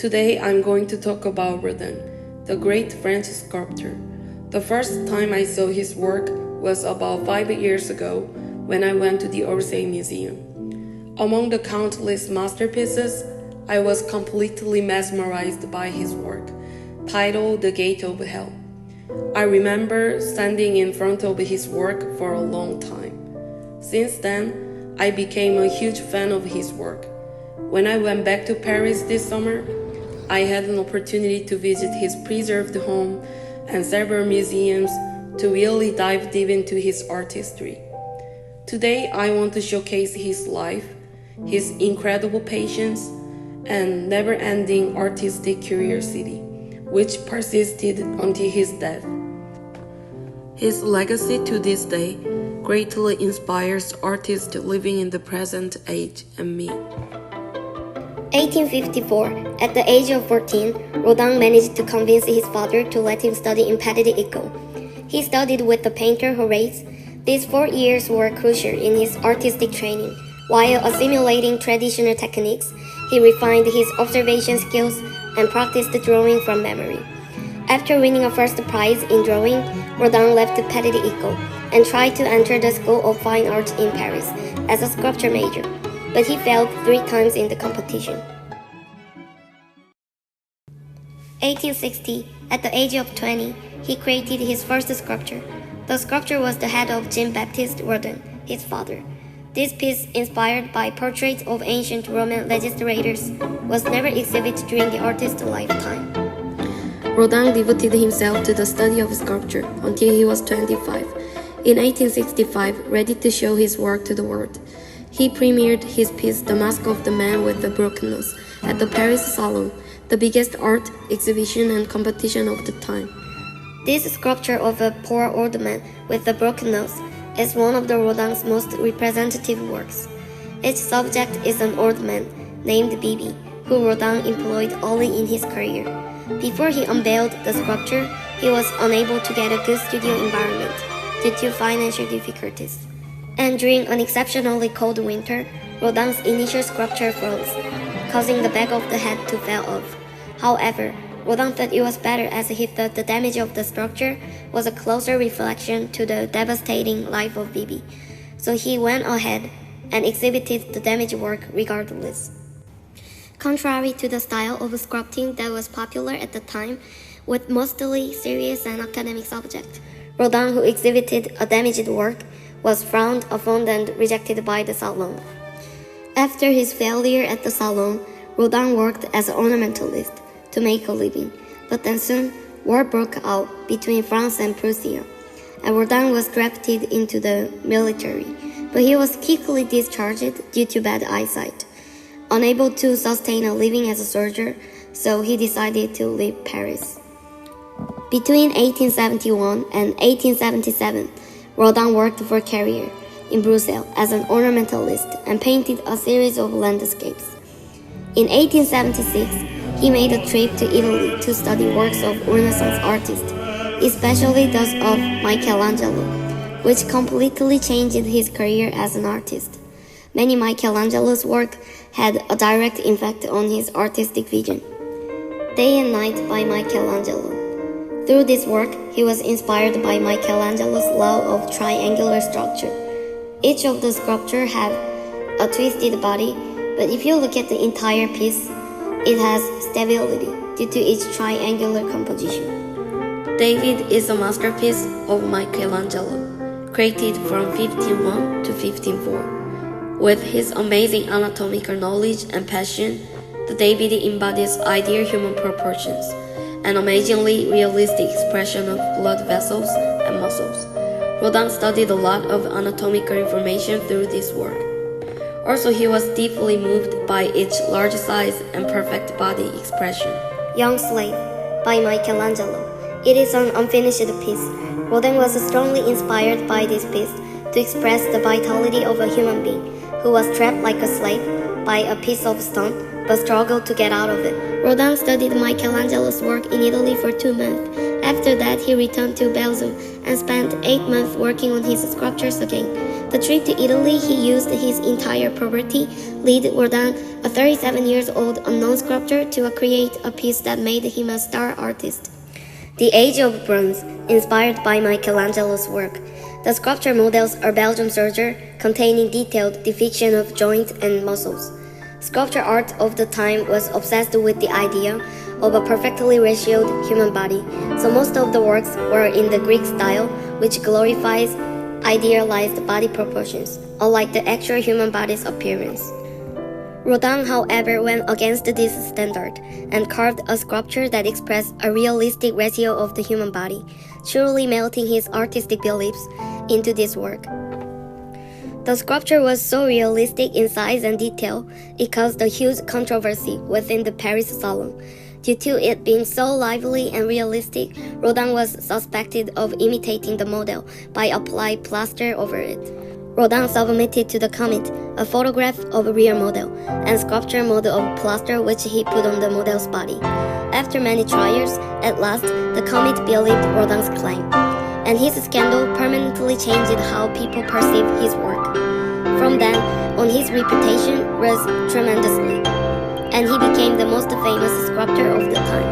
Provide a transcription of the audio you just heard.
Today I'm going to talk about Rodin, the great French sculptor. The first time I saw his work was about 5 years ago when I went to the Orsay Museum. Among the countless masterpieces, I was completely mesmerized by his work, titled The Gate of Hell. I remember standing in front of his work for a long time. Since then, I became a huge fan of his work. When I went back to Paris this summer, I had an opportunity to visit his preserved home and several museums to really dive deep into his art history. Today, I want to showcase his life, his incredible patience, and never-ending artistic curiosity, which persisted until his death. His legacy to this day greatly inspires artists living in the present age and me. 1854. At the age of 14, Rodin managed to convince his father to let him study in Petit École. He studied with the painter Horace. These 4 years were crucial in his artistic training. While assimilating traditional techniques, he refined his observation skills and practiced drawing from memory. After winning a first prize in drawing, Rodin left Petit École and tried to enter the School of Fine Arts in Paris as a sculpture major, but he failed 3 times in the competition. 1860. At the age of 20, he created his first sculpture. The sculpture was the head of Jean-Baptiste Rodin, his father. This piece, inspired by portraits of ancient Roman legislators, was never exhibited during the artist's lifetime. Rodin devoted himself to the study of sculpture until he was 25. In 1865, ready to show his work to the world, he premiered his piece The Mask of the Man with the Broken Nose at the Paris Salon, the biggest art exhibition and competition of the time. This sculpture of a poor old man with a broken nose is one of the Rodin's most representative works. Its subject is an old man named Bibi, who Rodin employed early in his career. Before he unveiled the sculpture, he was unable to get a good studio environment due to financial difficulties. And during an exceptionally cold winter, Rodin's initial sculpture froze, causing the back of the head to fall off. However, Rodin thought it was better as he thought the damage of the structure was a closer reflection to the devastating life of Bibi. So he went ahead and exhibited the damaged work regardless. Contrary to the style of sculpting that was popular at the time, with mostly serious and academic subjects, Rodin, who exhibited a damaged work, was frowned upon and rejected by the Salon. After his failure at the Salon, Rodin worked as an ornamentalist to make a living, but then soon war broke out between France and Prussia, and Rodin was drafted into the military, but he was quickly discharged due to bad eyesight. Unable to sustain a living as a soldier, so he decided to leave Paris. Between 1871 and 1877, Rodin worked for Carrier in Brussels as an ornamentalist and painted a series of landscapes. In 1876, he made a trip to Italy to study works of Renaissance artists, especially those of Michelangelo, which completely changed his career as an artist. Many Michelangelo's work had a direct impact on his artistic vision. Day and Night by Michelangelo. Through this work, he was inspired by Michelangelo's law of triangular structure. Each of the sculptures have a twisted body, but if you look at the entire piece, it has stability due to its triangular composition. David is a masterpiece of Michelangelo, created from 1501 to 1504. With his amazing anatomical knowledge and passion, the David embodies ideal human proportions, an amazingly realistic expression of blood vessels and muscles. Rodin studied a lot of anatomical information through this work. Also, he was deeply moved by its large size and perfect body expression. Young Slave by Michelangelo. It is an unfinished piece. Rodin was strongly inspired by this piece to express the vitality of a human being who was trapped like a slave by a piece of stone but struggled to get out of it. Rodin studied Michelangelo's work in Italy for 2 months. After that, he returned to Belgium and spent 8 months working on his sculptures again. The trip to Italy, he used his entire property, led Rodin, a 37 years old unknown sculptor, to create a piece that made him a star artist. The Age of Bronze, inspired by Michelangelo's work. The sculpture models a Belgian soldier, containing detailed depiction of joints and muscles. Sculpture art of the time was obsessed with the idea of a perfectly ratioed human body, so most of the works were in the Greek style, which glorifies idealized body proportions, unlike the actual human body's appearance. Rodin, however, went against this standard and carved a sculpture that expressed a realistic ratio of the human body, truly melting his artistic beliefs into this work. The sculpture was so realistic in size and detail, it caused a huge controversy within the Paris Salon. Due to it being so lively and realistic, Rodin was suspected of imitating the model by applying plaster over it. Rodin submitted to the Comet a photograph of a real model and sculpture model of plaster which he put on the model's body. After many trials, at last, the Comet believed Rodin's claim, and his scandal permanently changed how people perceive his work. From then on, his reputation rose tremendously, and he became the most famous sculptor of the time.